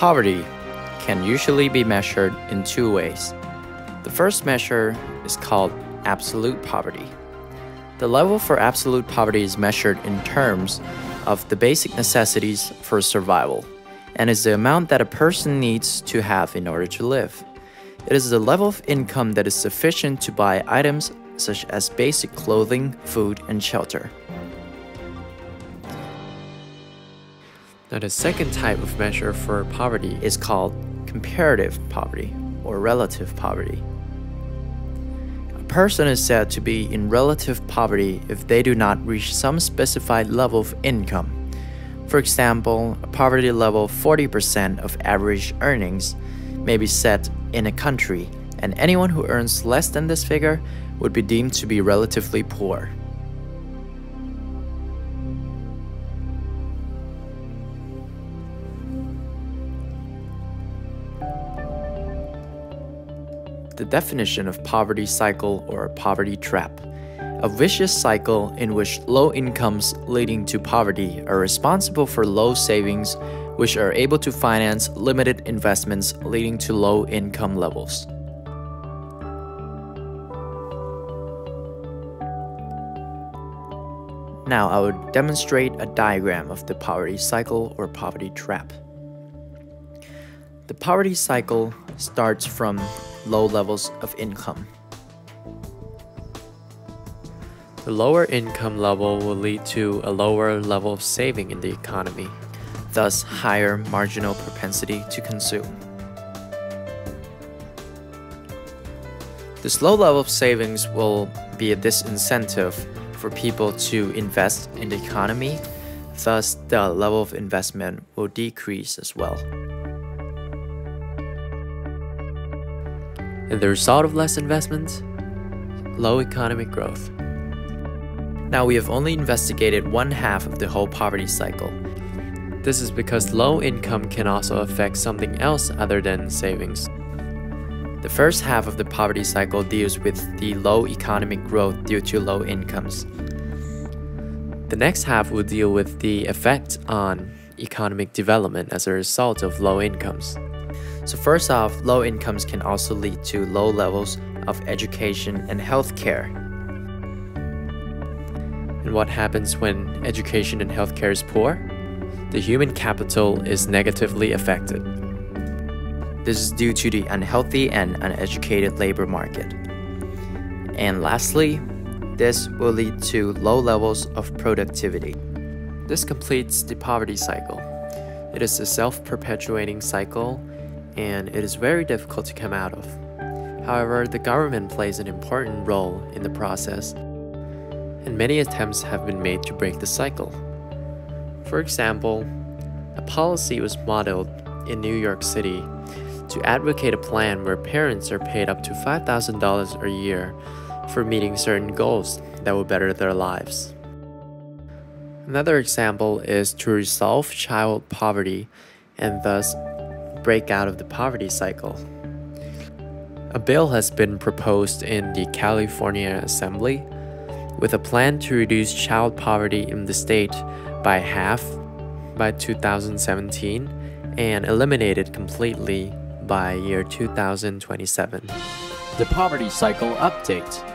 Poverty can usually be measured in two ways. The first measure is called absolute poverty. The level for absolute poverty is measured in terms of the basic necessities for survival, and is the amount that a person needs to have in order to live. It is the level of income that is sufficient to buy items such as basic clothing, food, and shelter. Now, the second type of measure for poverty is called comparative poverty or relative poverty. A person is said to be in relative poverty if they do not reach some specified level of income. For example, a poverty level of 40% of average earnings may be set in a country, and anyone who earns less than this figure would be deemed to be relatively poor. The definition of poverty cycle or poverty trap: a vicious cycle in which low incomes leading to poverty are responsible for low savings, which are able to finance limited investments leading to low income levels. Now I will demonstrate a diagram of the poverty cycle or poverty trap. The poverty cycle starts from low levels of income. The lower income level will lead to a lower level of saving in the economy, thus higher marginal propensity to consume. This low level of savings will be a disincentive for people to invest in the economy, thus the level of investment will decrease as well. And the result of less investments? Low economic growth. Now we have only investigated one half of the whole poverty cycle. This is because low income can also affect something else other than savings. The first half of the poverty cycle deals with the low economic growth due to low incomes. The next half will deal with the effect on economic development as a result of low incomes. So first off, low incomes can also lead to low levels of education and healthcare. And what happens when education and healthcare is poor? The human capital is negatively affected. This is due to the unhealthy and uneducated labor market. And lastly, this will lead to low levels of productivity. This completes the poverty cycle. It is a self-perpetuating cycle, and it is very difficult to come out of. However, the government plays an important role in the process, and many attempts have been made to break the cycle. For example, a policy was modeled in New York City to advocate a plan where parents are paid up to $5,000 a year for meeting certain goals that will better their lives. Another example is to resolve child poverty and thus break out of the poverty cycle. A bill has been proposed in the California Assembly with a plan to reduce child poverty in the state by half by 2017 and eliminate it completely by year 2027. The Poverty Cycle Update.